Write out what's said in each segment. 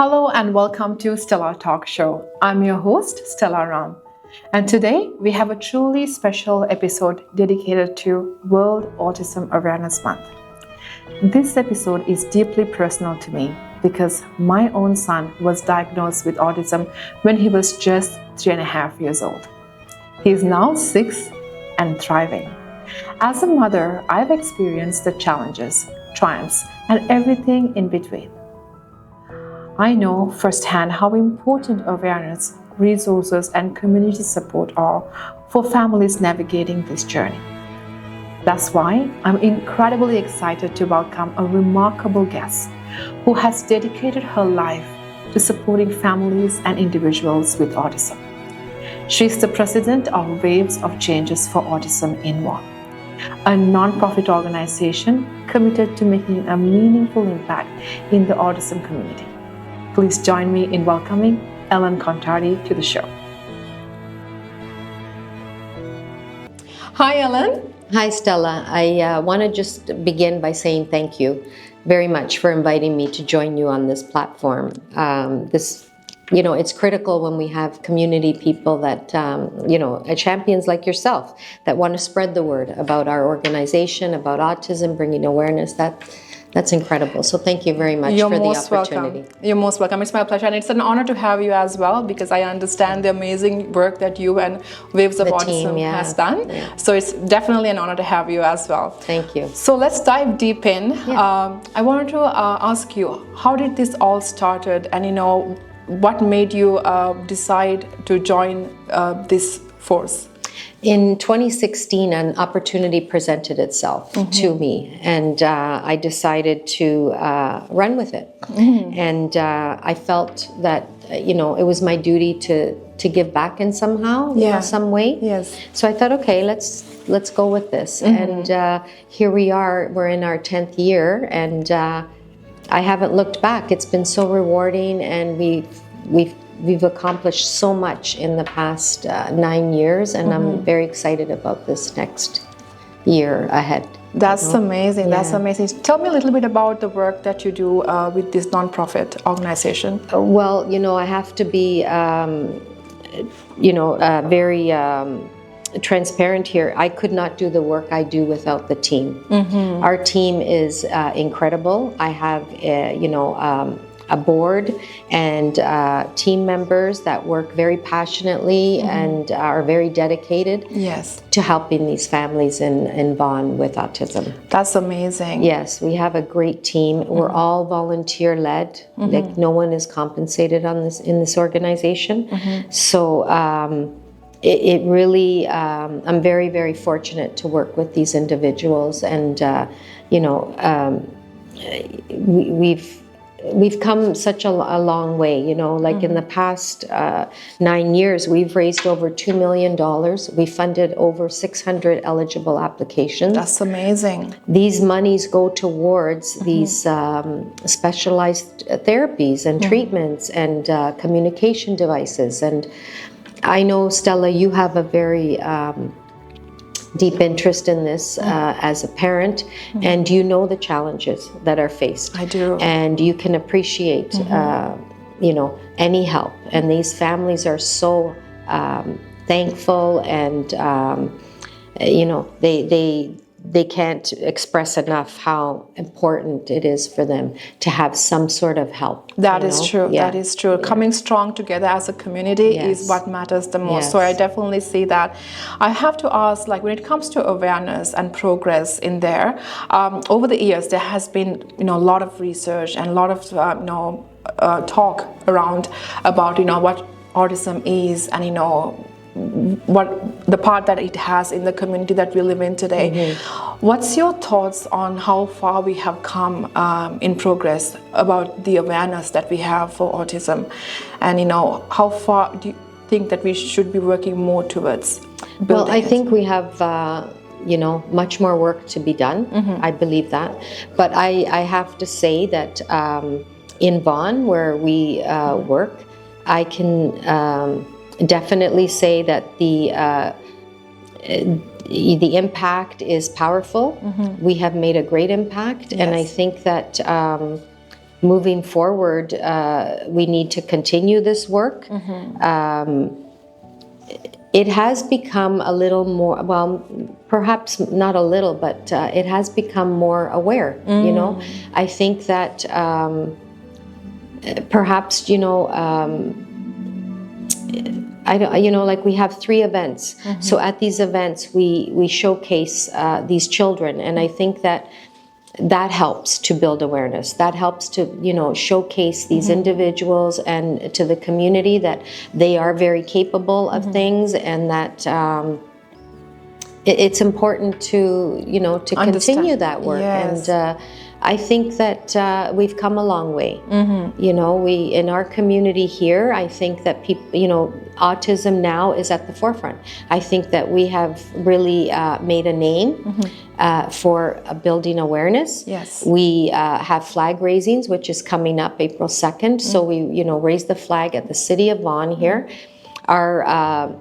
Hello and welcome to Stella Talk Show. I'm your host, Stella Ram. And today we have a truly special episode dedicated to World Autism Awareness Month. This episode is deeply personal to me because my own son was diagnosed with autism when he was just 3.5 years old. He is now 6 and thriving. As a mother, I've experienced the challenges, triumphs, and everything in between. I know firsthand how important awareness, resources, and community support are for families navigating this journey. That's why I'm incredibly excited to welcome a remarkable guest who has dedicated her life to supporting families and individuals with autism. She's the president of Waves of Changes for Autism in Vaughan, a non-profit organization committed to making a meaningful impact in the autism community. Please join me in welcoming Ellen Contardi to the show. Hi, Ellen. Hi, Stella. I want to just begin by saying thank you very much for inviting me to join you on this platform. It's critical when we have community people that, champions like yourself that want to spread the word about our organization, about autism, bringing awareness. That's incredible. So thank you very much for the opportunity. You're most welcome. It's my pleasure. And it's an honor to have you as well because I understand the amazing work that you and Waves of Autism has done. Yeah. So it's definitely an honor to have you as well. Thank you. So let's dive deep in. Yeah. I wanted to ask you, how did this all started? And what made you decide to join this force? In 2016, an opportunity presented itself to me, and I decided to run with it. And I felt that it was my duty to give back in some way. Yes. So I thought, okay, let's go with this. And here we are. We're in our 10th year, and I haven't looked back. It's been so rewarding, and we've accomplished so much in the past 9 years, and I'm very excited about this next year ahead. That's amazing. Yeah. That's amazing. Tell me a little bit about the work that you do with this nonprofit organization. Well, I have to be, very transparent here. I could not do the work I do without the team. Our team is incredible. I have, a board and team members that work very passionately and are very dedicated to helping these families in Vaughan with autism. That's amazing. Yes, we have a great team. We're all volunteer-led. Like no one is compensated in this organization. So it really, I'm very, very fortunate to work with these individuals, and we've come such a long way, in the past 9 years, we've raised over $2 million. We funded over 600 eligible applications. That's amazing. These monies go towards these specialized therapies and treatments and communication devices. And I know, Stella, you have a very deep interest in this as a parent, and you know the challenges that are faced. I do. And you can appreciate, any help. And these families are so thankful, and, they can't express enough how important it is for them to have some sort of help. That is true. Yeah. That is true. Yeah. Coming strong together as a community is what matters the most. Yes. So I definitely see that. I have to ask, when it comes to awareness and progress in there, over the years there has been a lot of research and a lot of talk around about what autism is, and what the part that it has in the community that we live in today. What's your thoughts on how far we have come in progress about the awareness that we have for autism, and how far do you think that we should be working more towards building Well, I think we have much more work to be done. I believe that, but I have to say that in Vaughan, where we work, I can definitely say that the impact is powerful. We have made a great impact, and I think that moving forward, we need to continue this work. It has become a little more, well, perhaps not a little, but it has become more aware, you know. I think that perhaps, you know, like we have 3 events. So at these events, we showcase these children. And I think that helps to build awareness. That helps to, you know, showcase these individuals and to the community that they are very capable of things, and that it's important to, you know, to continue that work. Yes. And I think that we've come a long way. You know, we in our community here, I think that people, you know, autism now is at the forefront. I think that we have really made a name for building awareness. Yes. We have flag raisings, which is coming up April 2nd. So we, you know, raise the flag at the city of Vaughan here. Our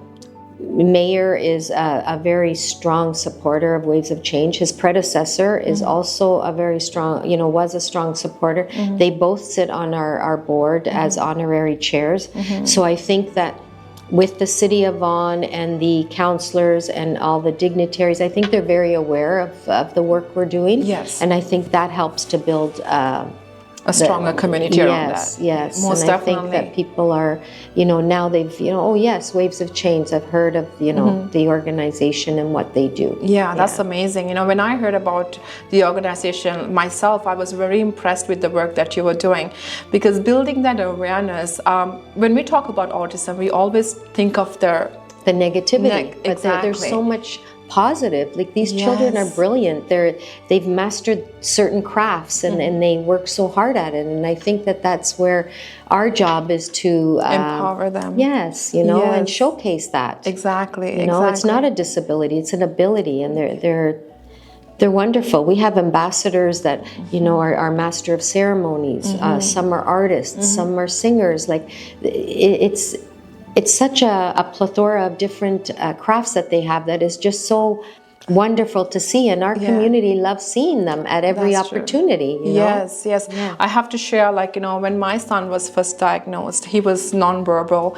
mayor is a very strong supporter of Waves of Change. His predecessor is also a very strong, you know, was a strong supporter. They both sit on our board as honorary chairs. So I think that with the city of Vaughan and the councillors and all the dignitaries, I think they're very aware of the work we're doing. Yes. And I think that helps to build a stronger community around that. Yes, Most and definitely. I think that people are, you know, now they've, you know, oh yes, Waves of Change. I've heard of, you know, the organization and what they do. Yeah, that's amazing. You know, when I heard about the organization myself, I was very impressed with the work that you were doing, because building that awareness, when we talk about autism, we always think of the negativity, but exactly. there's so much positive. Like these children are brilliant. They've mastered certain crafts and they work so hard at it. And I think that that's where our job is to empower them. Yes, you know, and showcase that. Exactly. You know, it's not a disability; it's an ability, and they're wonderful. We have ambassadors that, you know, are master of ceremonies. Some are artists. Some are singers. Like it's such a plethora of different crafts that they have that is just so wonderful to see, and our community loves seeing them at every opportunity. You know? Yes. Yeah. I have to share, like, you know, when my son was first diagnosed, he was nonverbal.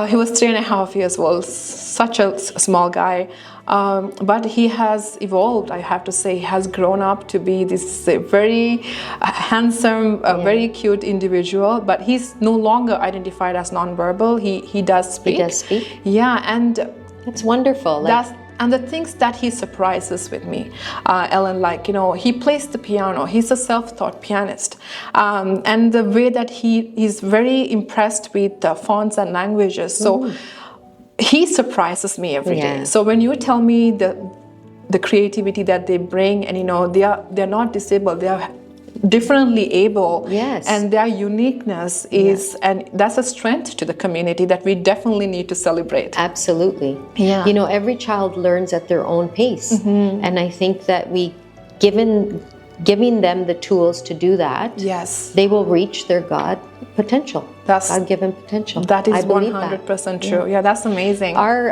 He was 3.5 years old, such a small guy. But he has evolved, I have to say. He has grown up to be this very handsome, very cute individual, but he's no longer identified as nonverbal. He does speak. He does speak? Yeah, and that's wonderful. and the things that he surprises with me, Ellen, like, you know, he plays the piano. He's a self-taught pianist. And the way that he is very impressed with the fonts and languages. So he surprises me every day. So when you tell me the creativity that they bring, and, you know, they're not disabled, they are differently able, and their uniqueness is, and that's a strength to the community that we definitely need to celebrate. Absolutely. You know, every child learns at their own pace, and I think that giving them the tools to do that, they will reach their God potential. God-given potential. That is 100% true. Yeah, that's amazing. Our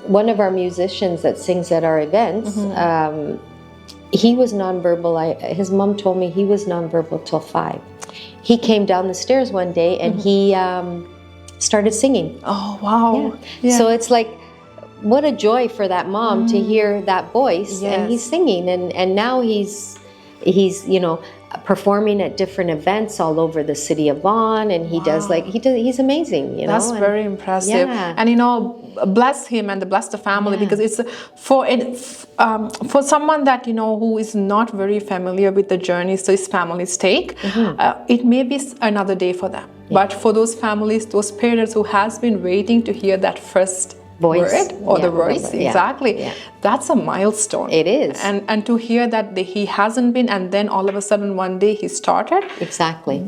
one of our musicians that sings at our events, he was nonverbal. His mom told me he was nonverbal till 5. He came down the stairs one day and he started singing. Oh, wow. Yeah. So it's like, what a joy for that mom to hear that voice, and he's singing, and now he's you know, performing at different events all over the city of Vaughan, and he's amazing, you know. That's very impressive. And, you know, bless him and bless the family, because it's for someone that, you know, who is not very familiar with the journeys his families take, it may be another day for them. But for those families, those parents who has been waiting to hear that first voice word or the voice, that's a milestone. It is. And to hear that he hasn't been, and then all of a sudden one day he started,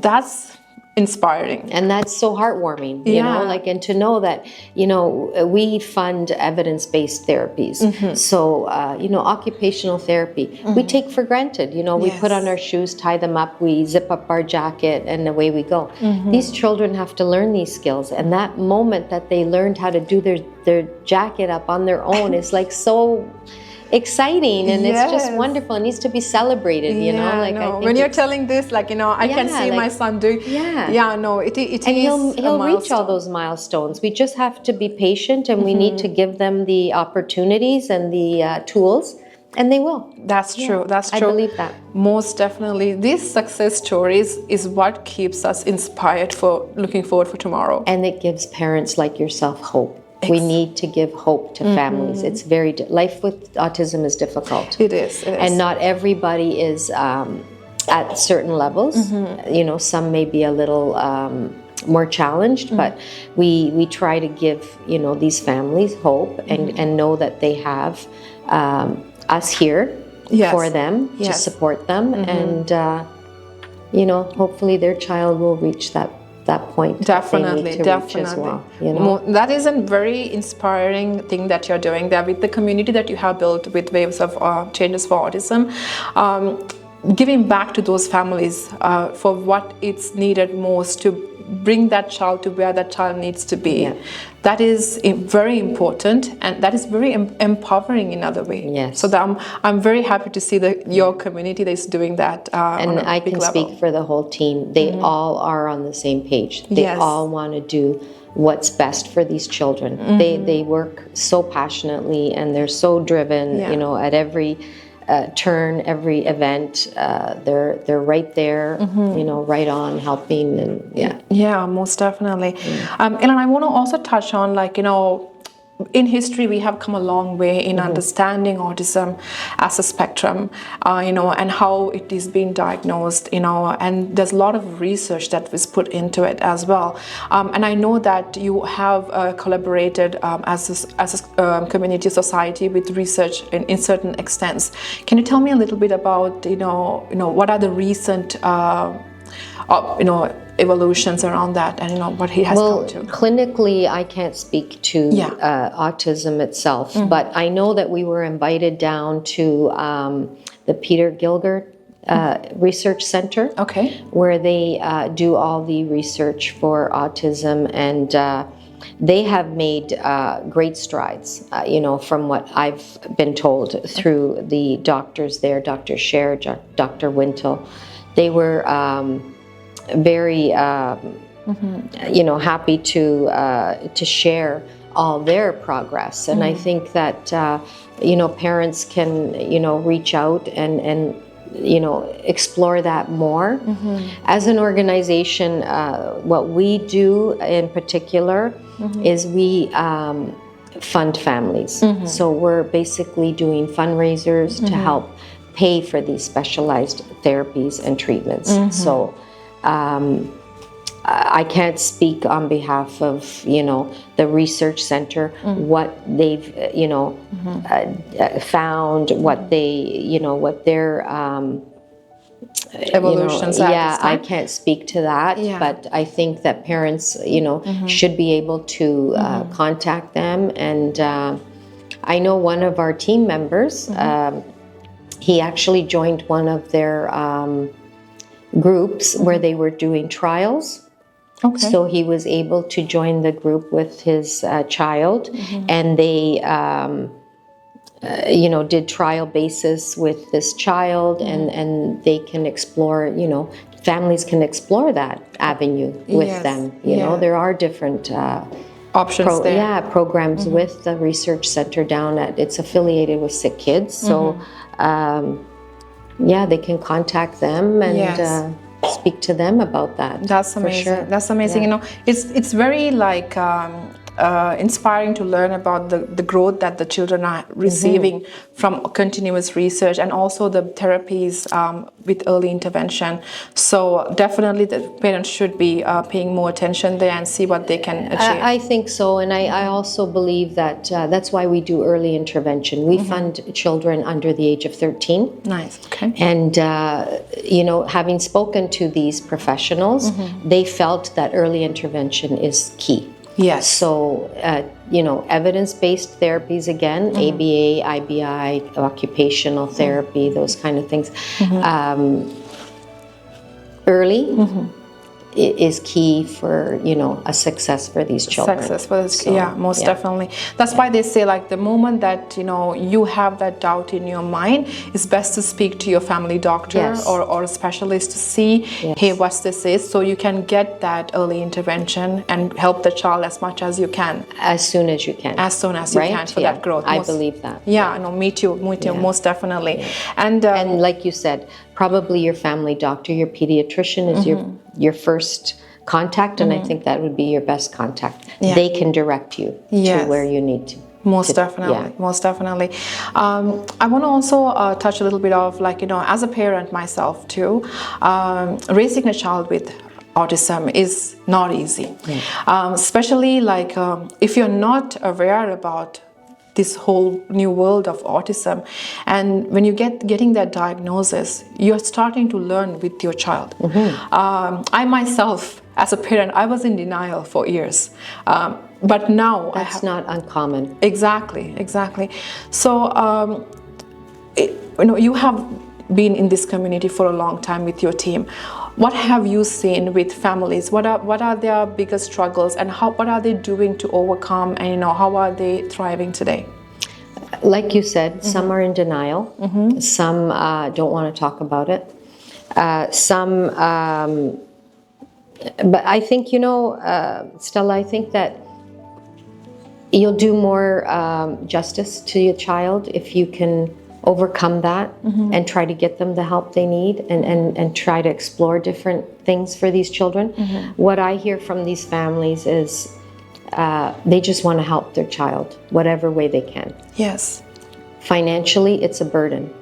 that's inspiring. And that's so heartwarming, you know, like, and to know that, you know, we fund evidence-based therapies. So, you know, occupational therapy, we take for granted, you know, we put on our shoes, tie them up, we zip up our jacket, and away we go. These children have to learn these skills, and that moment that they learned how to do their jacket up on their own is like so, exciting, and it's just Yes. wonderful. It needs to be celebrated, you know. Like I think when you're telling this, like, you know, I can see my son doing. No, it and is he'll a reach all milestone. those milestones. We just have to be patient, and we need to give them the opportunities and the tools, and they will. That's true. That's true. I believe that. Most definitely. These success stories is what keeps us inspired for looking forward for tomorrow. And it gives parents like yourself hope. We need to give hope to families. It's very, life with autism is difficult. It is. And not everybody is at certain levels. You know, some may be a little more challenged, but we try to give, you know, these families hope and know that they have us here for them, to support them, and you know, hopefully their child will reach that point. Definitely, definitely. As well, you know? That is a very inspiring thing that you're doing there with the community that you have built with Waves of Changes for Autism. Giving back to those families for what it's needed most to bring that child to where that child needs to be. That is very important, and that is very empowering in other way. Yes. So I'm very happy to see that your community that is doing that. And I can speak for the whole team. They all are on the same page. They all want to do what's best for these children. They work so passionately, and they're so driven. You know, at every turn, every event, they're right there, you know, right on helping, and most definitely. And I want to also touch on, like, you know, in history we have come a long way in understanding autism as a spectrum, you know, and how it is being diagnosed, you know, and there's a lot of research that was put into it as well. And I know that you have collaborated as a community society with research in certain extents. Can you tell me a little bit about, you know, what are the recent, you know, evolutions around that, and you know what he has come to? Clinically, I can't speak to autism itself, but I know that we were invited down to the Peter Gilgert Research Center, where they do all the research for autism, and they have made great strides, you know, from what I've been told through the doctors there, Dr. Scher, Dr. Wintle. They were very, you know, happy to share all their progress, and I think that you know, parents can, you know, reach out and you know, explore that more. As an organization, what we do in particular is we fund families. So we're basically doing fundraisers to help pay for these specialized therapies and treatments. So I can't speak on behalf of, you know, the research center, what they've, you know, found, what they, you know, what their evolutions. You know, I can't speak to that, but I think that parents, you know, should be able to contact them. And I know one of our team members, he actually joined one of their groups where they were doing trials. So he was able to join the group with his child, and they, you know, did trial basis with this child, and they can explore, you know, families can explore that avenue with them. You know, there are different options there. Programs with the research center down at, it's affiliated with Sick Kids. So, they can contact them and speak to them about that. That's amazing. For sure. That's amazing. You know, it's very like inspiring to learn about the growth that the children are receiving from continuous research, and also the therapies with early intervention. So definitely the parents should be paying more attention there and see what they can achieve. I think so, and I also believe that that's why we do early intervention. We fund children under the age of 13. Nice. Okay. And you know, having spoken to these professionals, they felt that early intervention is key. Yes. So, you know, evidence-based therapies again, ABA, IBI, occupational therapy, those kind of things. Early, is key for, you know, a success for these children. Success for this, yeah, most definitely. That's why they say, like, the moment that, you know, you have that doubt in your mind, it's best to speak to your family doctor or a specialist to see, hey, what's this is, so you can get that early intervention and help the child as much as you can. As soon as you can. As soon as you can for that growth. I believe that. Yeah, no, me too, most definitely. And like you said, probably your family doctor, your pediatrician is your first contact, and I think that would be your best contact. They can direct you to where you need to. Most definitely. I want to also touch a little bit of, like, you know, as a parent myself too, raising a child with autism is not easy. Especially like if you're not aware about this whole new world of autism, and when you getting that diagnosis, you're starting to learn with your child. I myself, as a parent, I was in denial for years, but now that's not uncommon. Exactly. So you know, you have been in this community for a long time with your team. What have you seen with families? What are their biggest struggles, and what are they doing to overcome, and, you know, how are they thriving today? Like you said, some are in denial. Some don't want to talk about it. Some, but I think, you know, Stella, I think that you'll do more justice to your child if you can overcome that and try to get them the help they need, and try to explore different things for these children. What I hear from these families is they just want to help their child whatever way they can. Yes. Financially, it's a burden.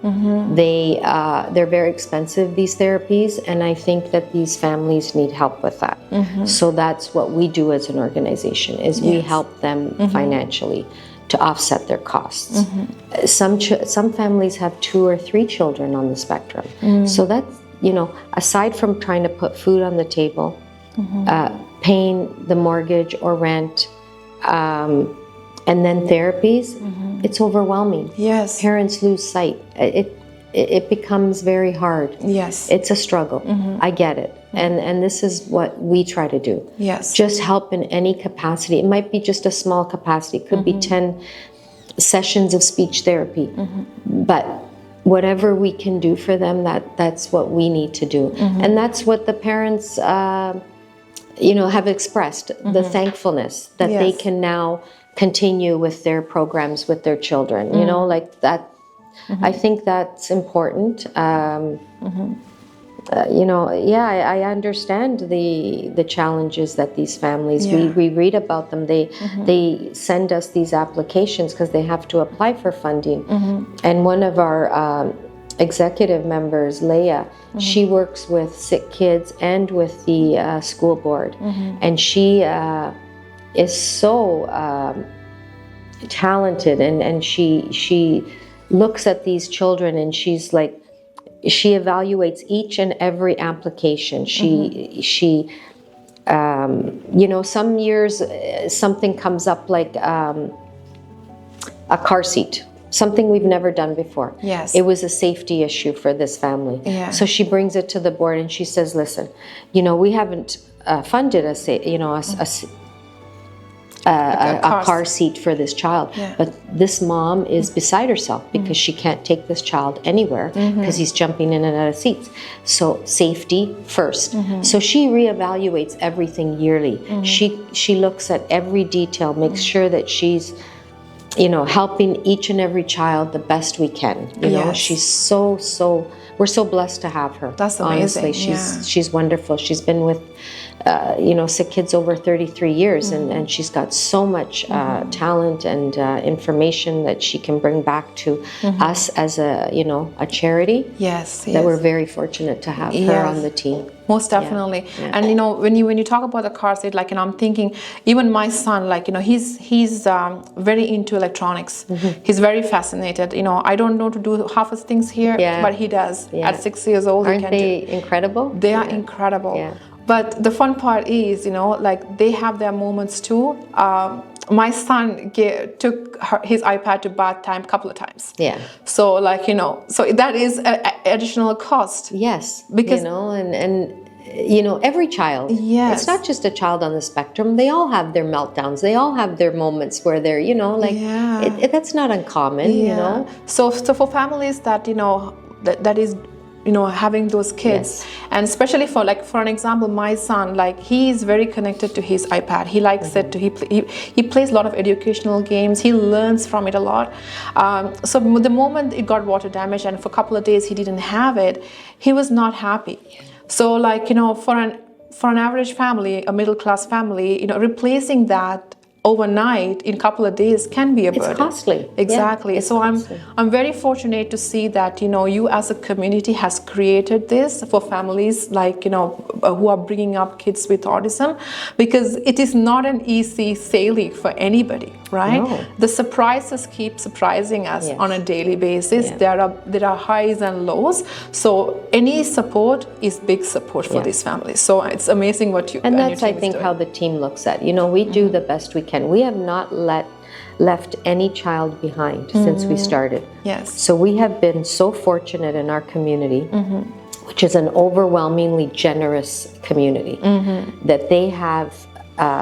They're very expensive, these therapies, and I think that these families need help with that. So that's what we do as an organization, is we help them financially to offset their costs. Some families have 2 or 3 children on the spectrum. So that's, you know, aside from trying to put food on the table, paying the mortgage or rent, and then therapies, it's overwhelming. Yes. Parents lose sight. It becomes very hard. Yes. It's a struggle. I get it. And this is what we try to do. Yes. Just help in any capacity. It might be just a small capacity. It could be 10 sessions of speech therapy. But whatever we can do for them, that's what we need to do. And that's what the parents you know, have expressed, the thankfulness that they can now continue with their programs with their children. You know, like that. I think that's important. You know, I understand the challenges that these families, we read about them. They send us these applications because they have to apply for funding. And one of our executive members, Leah, she works with sick kids and with the school board. And she is so talented, and she looks at these children, and she's like, she evaluates each and every application. She you know, some years something comes up like a car seat, something we've never done before. Yes. It was a safety issue for this family. Yeah. So she brings it to the board, and she says, listen, you know, we haven't funded a car seat for this child, but this mom is beside herself because she can't take this child anywhere because he's jumping in and out of seats. So safety first. So she reevaluates everything yearly. She looks at every detail, makes sure that she's, you know, helping each and every child the best we can. You know, she's so we're so blessed to have her. That's amazing. Honestly, she's wonderful. She's been with you know, sick kids over 33 years, and she's got so much talent and information that she can bring back to us as a, you know, a charity. Yes. That we're very fortunate to have her on the team. Most definitely. And you know, when you talk about the car seat, like, and I'm thinking, even my son, like, you know, he's very into electronics. He's very fascinated. You know, I don't know to do half of things here, but he does. At 6 years old, Aren't they incredible? They are incredible. But the fun part is, you know, like, they have their moments too. My son took his iPad to bath time a couple of times. So, like, you know, so that is an additional cost. Yes. Because, you know, and every child. Yes. It's not just a child on the spectrum. They all have their meltdowns. They all have their moments where they're, that's not uncommon, So for families that, that is, having those kids, and especially for an example, my son, he is very connected to his iPad. He likes it. He plays a lot of educational games. He learns from it a lot. So the moment it got water damage, and for a couple of days he didn't have it, he was not happy. So for an average family, a middle class family, replacing that overnight in a couple of days can be a burden. It's costly. Exactly. Yeah, so I'm very fortunate to see that you as a community has created this for families who are bringing up kids with autism, because it is not an easy sailing for anybody, right? No. The surprises keep surprising us on a daily basis. Yeah. There are highs and lows. So any support is big support for these families. So it's amazing what you and that's your team I think is doing. how the team looks at. We do the best we can. We have not left any child behind since we started. Yes. So we have been so fortunate in our community, which is an overwhelmingly generous community, that they have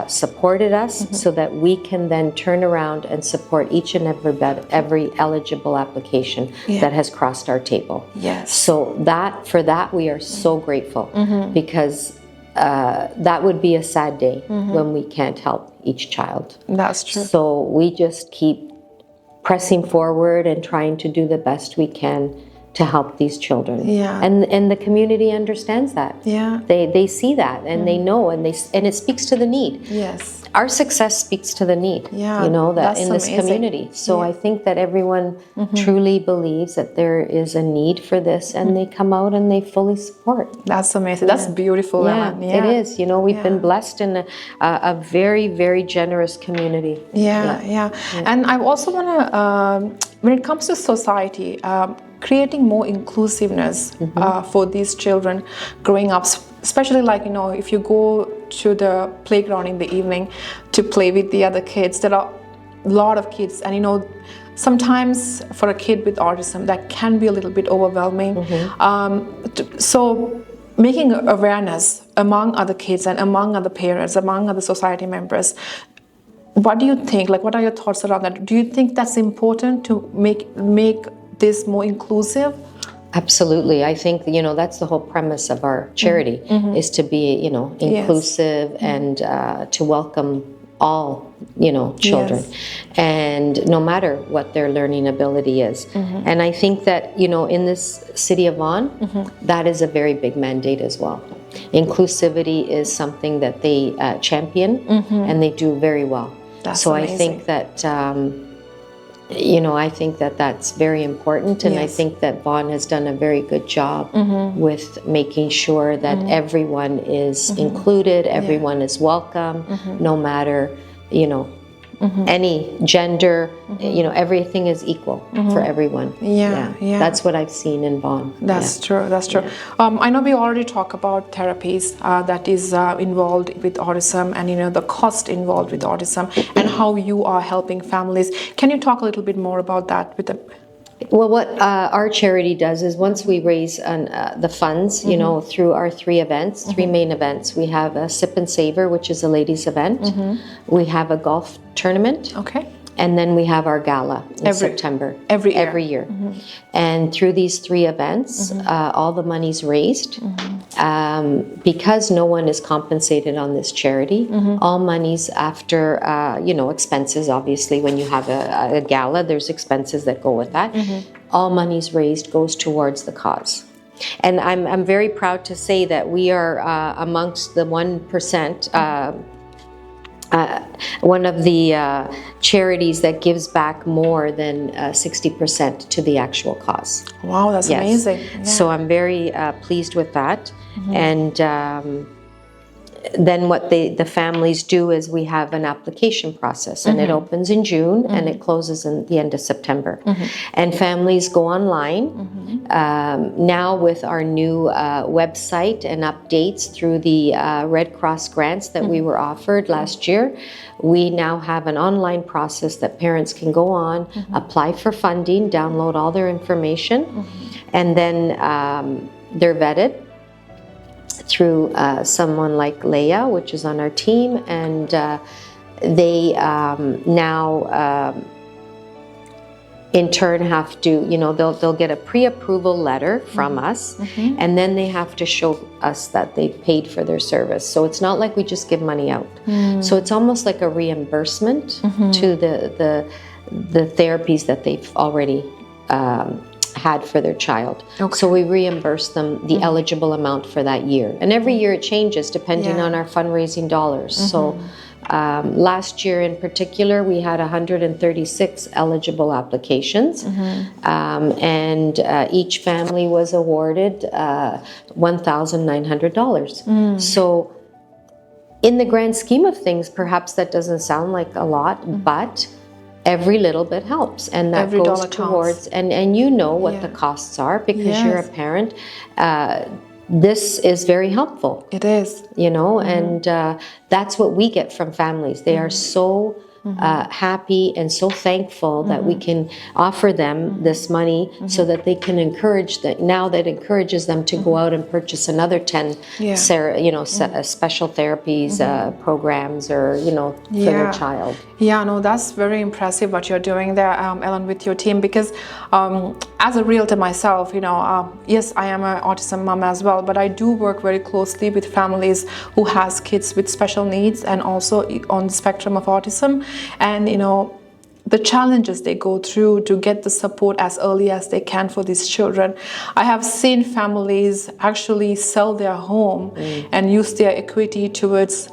supported us so that we can then turn around and support each and every eligible application that has crossed our table. Yes. So for that we are so grateful, because that would be a sad day when we can't help each child. That's true. So we just keep pressing forward and trying to do the best we can to help these children. Yeah. And the community understands that. Yeah. They see that, and they know, and it speaks to the need. Yes. Our success speaks to the need. Yeah, that that's in this amazing. community. So I think that everyone truly believes that there is a need for this, and they come out and they fully support. That's amazing. That's beautiful, Ellen. It is. We've been blessed in a very, very generous community. Yeah. And I also want to, when it comes to society, creating more inclusiveness for these children growing up, especially if you go to the playground in the evening to play with the other kids, there are a lot of kids, and sometimes for a kid with autism that can be a little bit overwhelming. So making awareness among other kids and among other parents, among other society members, what do you think? What are your thoughts around that? Do you think that's important to make this more inclusive? Absolutely. I think, that's the whole premise of our charity, is to be, inclusive and to welcome all, children, and no matter what their learning ability is. And I think that, in this city of Vaughan, that is a very big mandate as well. Inclusivity is something that they champion, and they do very well. That's so amazing. I think that I think that that's very important, and I think that Vaughan has done a very good job with making sure that everyone is included, everyone is welcome, no matter, any gender, everything is equal for everyone. Yeah. That's what I've seen in Vaughan. That's true. Yeah. I know we already talked about therapies that is involved with autism, and the cost involved with autism, and how you are helping families. Can you talk a little bit more about that with the? Well, what our charity does is, once we raise the funds, through our three main events, we have a Sip and Savor, which is a ladies' event. We have a golf tournament. Okay. And then we have our gala in September. Every year. And through these three events, all the money's raised. Because no one is compensated on this charity, all money's after, expenses. Obviously, when you have a gala, there's expenses that go with that. All money's raised goes towards the cause. And I'm very proud to say that we are amongst the 1%, one of the charities that gives back more than 60% to the actual cause. Wow, that's amazing. Yeah. So I'm very pleased with that. And then what the families do is we have an application process, and it opens in June and it closes in the end of September. And families go online. Now with our new website and updates through the Red Cross grants that we were offered last year, we now have an online process that parents can go on, apply for funding, download all their information, and then they're vetted through someone like Leah, which is on our team, and they now in turn have to, they'll get a pre-approval letter from us, and then they have to show us that they paid for their service. So it's not like we just give money out. So it's almost like a reimbursement to the therapies that they've already had for their child. So we reimburse them the eligible amount for that year. And every year it changes depending on our fundraising dollars. So last year in particular, we had 136 eligible applications, and each family was awarded $1,900. So in the grand scheme of things, perhaps that doesn't sound like a lot, but every little bit helps, and that every goes dollar towards, and you know what the costs are because you're a parent. This is very helpful. It is. And that's what we get from families. They are so happy and so thankful that we can offer them this money so that they can encourages them to go out and purchase another 10 special therapies programs or for their child. That's very impressive what you're doing there, Ellen, with your team, because as a realtor myself, yes, I am an autism mom as well, but I do work very closely with families who has kids with special needs and also on the spectrum of autism. And the challenges they go through to get the support as early as they can for these children. I have seen families actually sell their home and use their equity towards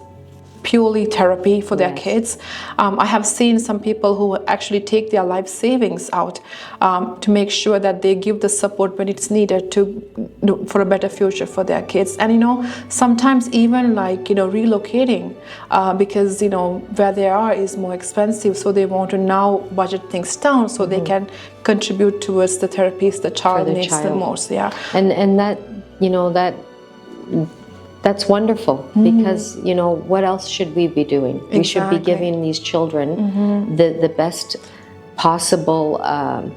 purely therapy for their kids. I have seen some people who actually take their life savings out to make sure that they give the support when it's needed for a better future for their kids. And sometimes even relocating because where they are is more expensive, so they want to now budget things down so they can contribute towards the therapies the child needs the most. And that that's wonderful because what else should we be doing? We should be giving these children the best possible help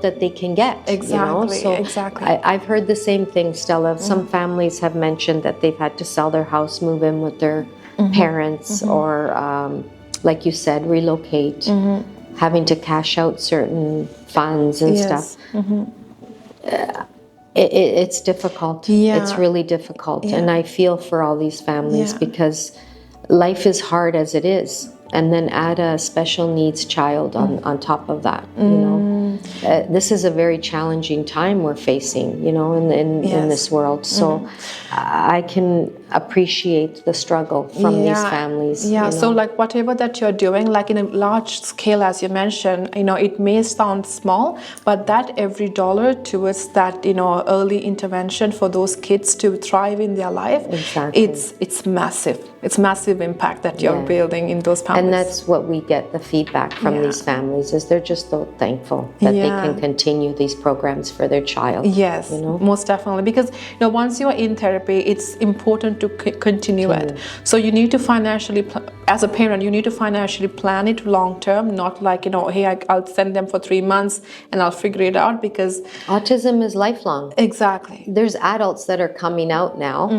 that they can get. I've heard the same thing, Stella. Some families have mentioned that they've had to sell their house, move in with their parents, or like you said, relocate, having to cash out certain funds and stuff. It's difficult. It's really difficult. And I feel for all these families because life is hard as it is. And then add a special needs child on top of that. This is a very challenging time we're facing, in this world. So I can appreciate the struggle from these families. So whatever that you're doing, in a large scale, as you mentioned, it may sound small, but that every dollar towards that, early intervention for those kids to thrive in their life, it's massive. It's massive impact that you're building in those families. And that's what we get the feedback from these families is they're just so thankful that they can continue these programs for their child. Yes, most definitely. Because once you're in therapy, it's important to continue it. So you need to financially, as a parent, you need to financially plan it long term, not hey, I'll send them for 3 months and I'll figure it out, because autism is lifelong. Exactly. There's adults that are coming out now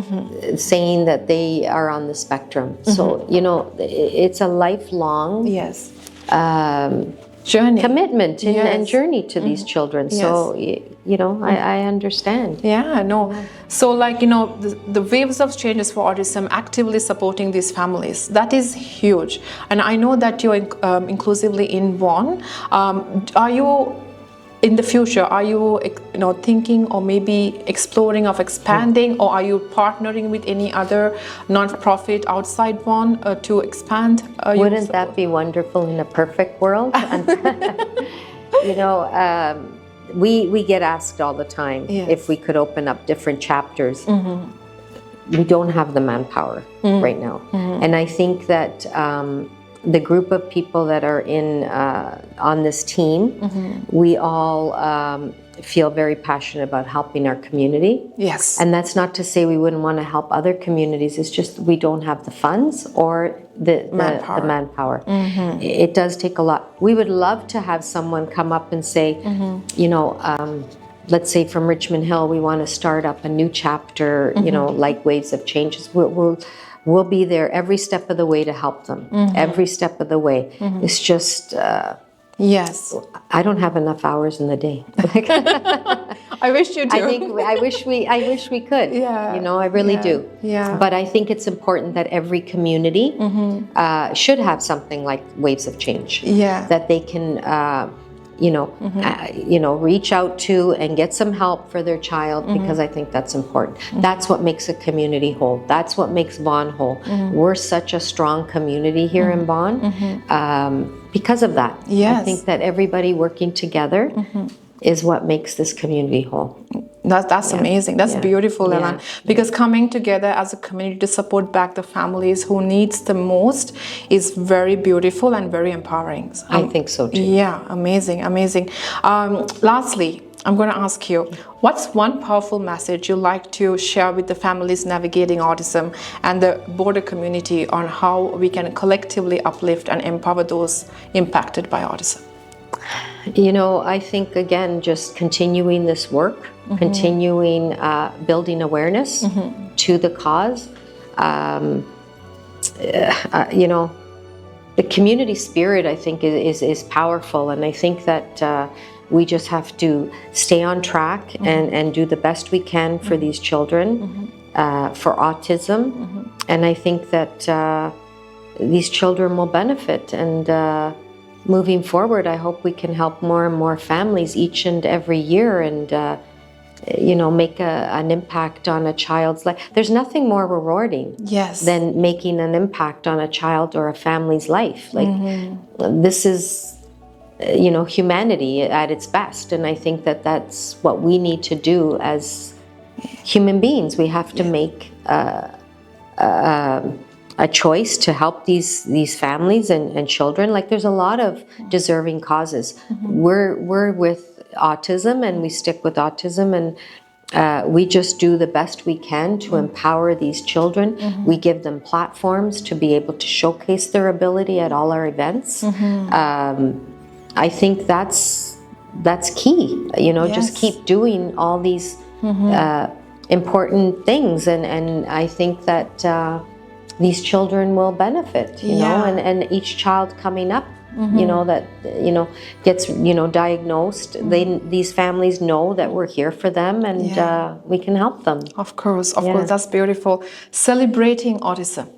saying that they are on the spectrum. So, it's a lifelong journey, commitment and journey to these children. So, I understand. So the waves of changes for autism, actively supporting these families, that is huge. And I know that you're inclusively in one. Are you, in the future, are you thinking or maybe exploring of expanding, or are you partnering with any other non-profit outside one to expand? Wouldn't that be wonderful in a perfect world? We get asked all the time if we could open up different chapters. We don't have the manpower right now. And I think that the group of people that are on this team, we all feel very passionate about helping our community. Yes. And that's not to say we wouldn't want to help other communities. It's just we don't have the funds or the manpower. It does take a lot. We would love to have someone come up and say, let's say from Richmond Hill, we want to start up a new chapter, you know, like Waves of Changes, we'll be there every step of the way to help them. Every step of the way. It's just, yes, I don't have enough hours in the day. I wish you do. I wish we could. Yeah, you know, I really do. Yeah. But I think it's important that every community should have something like Waves of Change. Yeah. That they can, you know, reach out to and get some help for their child, because I think that's important. That's what makes a community whole. That's what makes Vaughan whole. We're such a strong community here in Vaughan because of that. Yes. I think that everybody working together is what makes this community whole. That's amazing. That's beautiful, Yeah. Ellen. Because coming together as a community to support back the families who needs the most is very beautiful and very empowering. I think so too. Yeah, amazing, amazing. Lastly, I'm going to ask you, what's one powerful message you'd like to share with the families navigating autism and the border community on how we can collectively uplift and empower those impacted by autism? You know, I think, again, just continuing this work, continuing building awareness to the cause. You know, the community spirit, I think, is powerful. And I think that we just have to stay on track and do the best we can for these children, for autism. And I think that these children will benefit. And moving forward, I hope we can help more and more families each and every year and, you know, make an impact on a child's life. There's nothing more rewarding than making an impact on a child or a family's life. Like, this is, you know, humanity at its best. And I think that that's what we need to do as human beings. We have to make a choice to help these families and children. Like, there's a lot of deserving causes. We're with autism and we stick with autism, and we just do the best we can to empower these children. We give them platforms to be able to showcase their ability at all our events. I think that's key. You know, just keep doing all these important things, and I think that these children will benefit, you know, and each child coming up, you know, that, you know, gets, you know, diagnosed, these families know that we're here for them, and we can help them. Of course, that's beautiful. Celebrating autism.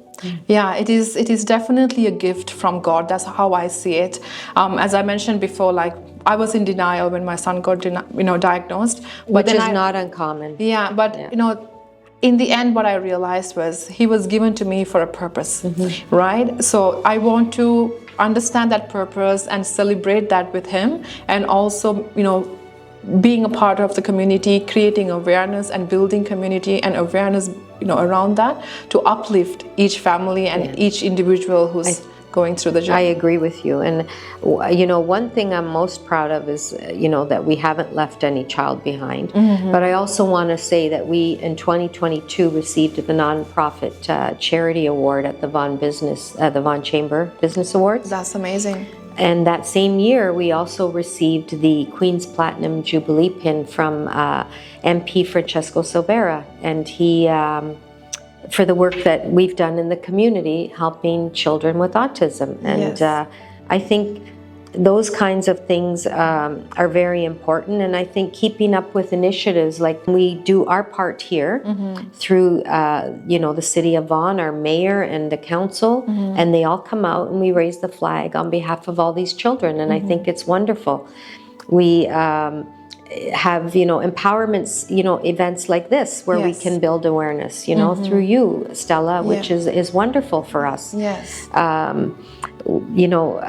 Yeah, it is definitely a gift from God. That's how I see it. As I mentioned before, like, I was in denial when my son got, diagnosed. But Which is not uncommon. Yeah, but, you know, in the end, what I realized was he was given to me for a purpose, right? So I want to understand that purpose and celebrate that with him, and also, you know, being a part of the community, creating awareness and building community and awareness, you know, around that to uplift each family and each individual who's going through the journey. I agree with you. And, you know, one thing I'm most proud of is, you know, that we haven't left any child behind. But I also want to say that we, in 2022, received the nonprofit charity award at the the Vaughan Chamber Business Awards. That's amazing. And that same year, we also received the Queen's Platinum Jubilee Pin from MP Francesco Silvera. And he, for the work that we've done in the community, helping children with autism. And I think those kinds of things are very important. And I think keeping up with initiatives, like we do our part here through, you know, the City of Vaughan, our mayor and the council, and they all come out and we raise the flag on behalf of all these children. And I think it's wonderful. We have, you know, empowerments, you know, events like this where we can build awareness, you know, through you, Stella, which is wonderful for us. You know,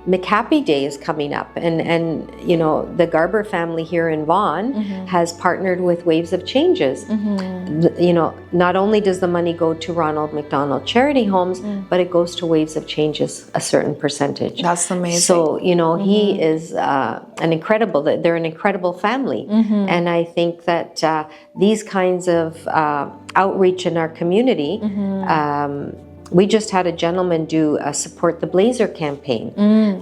McHappy Day is coming up, and you know, the Garber family here in Vaughan has partnered with Waves of Changes. You know, not only does the money go to Ronald McDonald Charity Homes, but it goes to Waves of Changes, a certain percentage. That's amazing. So, you know, he is they're an incredible family. And I think that these kinds of outreach in our community, we just had a gentleman do a Support the Blazer campaign,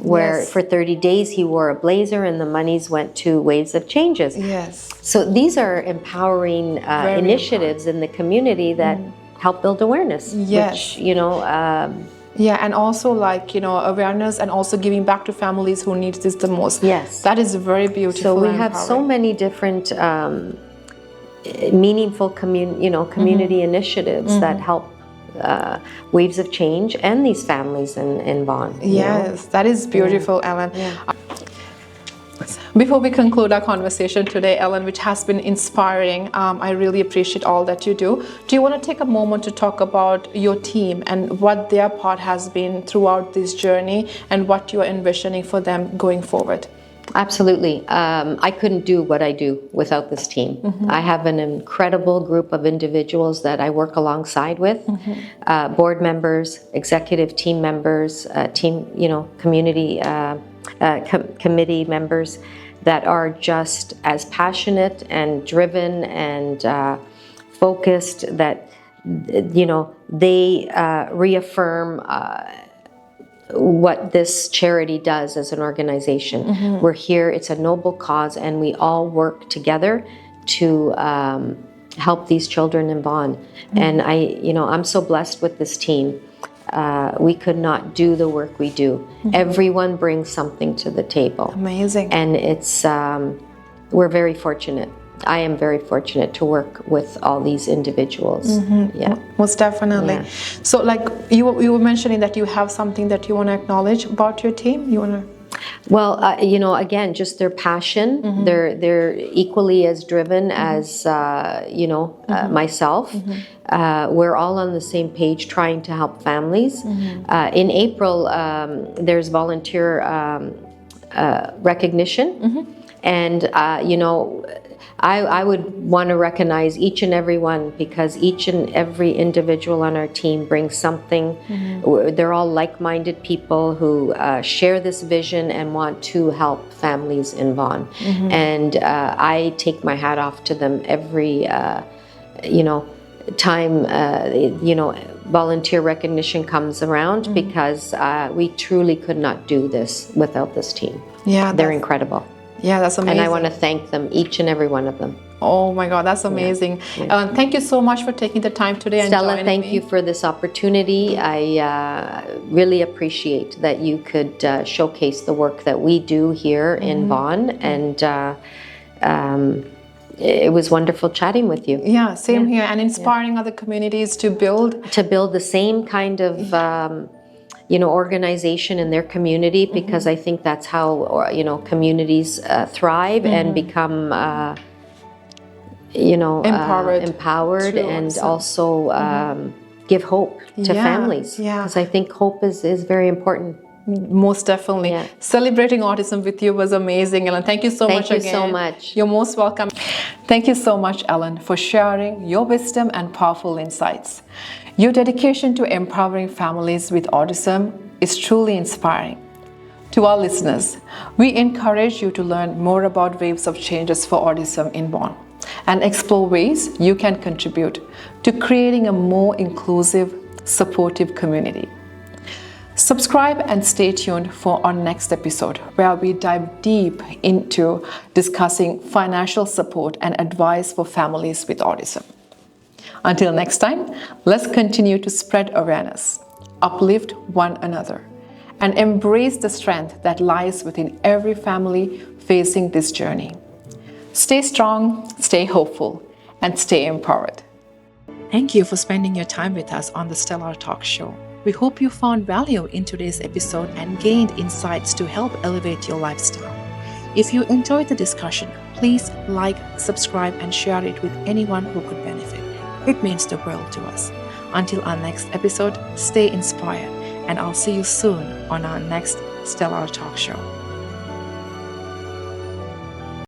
where yes. for 30 days he wore a blazer and the monies went to Waves of Changes. Yes. So these are empowering initiatives in the community that help build awareness. Yes. Which, yeah, and also like, awareness and also giving back to families who need this the most. Yes. That is very beautiful. So we have so many different meaningful community initiatives that help Waves of Change and these families in Vaughan. Yes, that is beautiful, Ellen. Yeah. Before we conclude our conversation today, Ellen, which has been inspiring, I really appreciate all that you do. Do you want to take a moment to talk about your team and what their part has been throughout this journey and what you are envisioning for them going forward? Absolutely. I couldn't do what I do without this team. I have an incredible group of individuals that I work alongside with, board members, executive team members, community committee members that are just as passionate and driven and focused that, they reaffirm what this charity does as an organization. We're here, it's a noble cause, and we all work together to help these children in Vaughan. And I'm so blessed with this team. We could not do the work we do. Everyone brings something to the table. Amazing. And it's, we're very fortunate. I am very fortunate to work with all these individuals. Yeah, most definitely. Yeah. So, like you were mentioning that you have something that you want to acknowledge about your team. You want to? Well, again, just their passion. They're equally as driven as myself. We're all on the same page, trying to help families. In April, there's volunteer recognition, and I would want to recognize each and every one, because each and every individual on our team brings something. They're all like-minded people who share this vision and want to help families in Vaughan. And I take my hat off to them every, time, volunteer recognition comes around, because we truly could not do this without this team. Yeah, they're incredible. Yeah, that's amazing. And I want to thank them, each and every one of them. Oh my God, that's amazing. Yeah. Thank you so much for taking the time today. Stella, and thank you for this opportunity. I really appreciate that you could showcase the work that we do here in Vaughan. And it was wonderful chatting with you. Yeah, same here. And inspiring other communities to build the same kind of organization in their community, because I think that's how communities thrive and become empowered and also give hope to families, because I think hope is very important. Most definitely. Yeah. Celebrating autism with you was amazing, Ellen. Thank you so much again. Thank you so much. You're most welcome. Thank you so much, Ellen, for sharing your wisdom and powerful insights. Your dedication to empowering families with autism is truly inspiring. To our listeners, we encourage you to learn more about Waves of Changes for Autism in Vaughan and explore ways you can contribute to creating a more inclusive, supportive community. Subscribe and stay tuned for our next episode, where we dive deep into discussing financial support and advice for families with autism. Until next time, let's continue to spread awareness, uplift one another, and embrace the strength that lies within every family facing this journey. Stay strong, stay hopeful, and stay empowered. Thank you for spending your time with us on the Stella Talk Show. We hope you found value in today's episode and gained insights to help elevate your lifestyle. If you enjoyed the discussion, please like, subscribe, and share it with anyone who could benefit. It means the world to us. Until our next episode, stay inspired, and I'll see you soon on our next Stella Talk Show.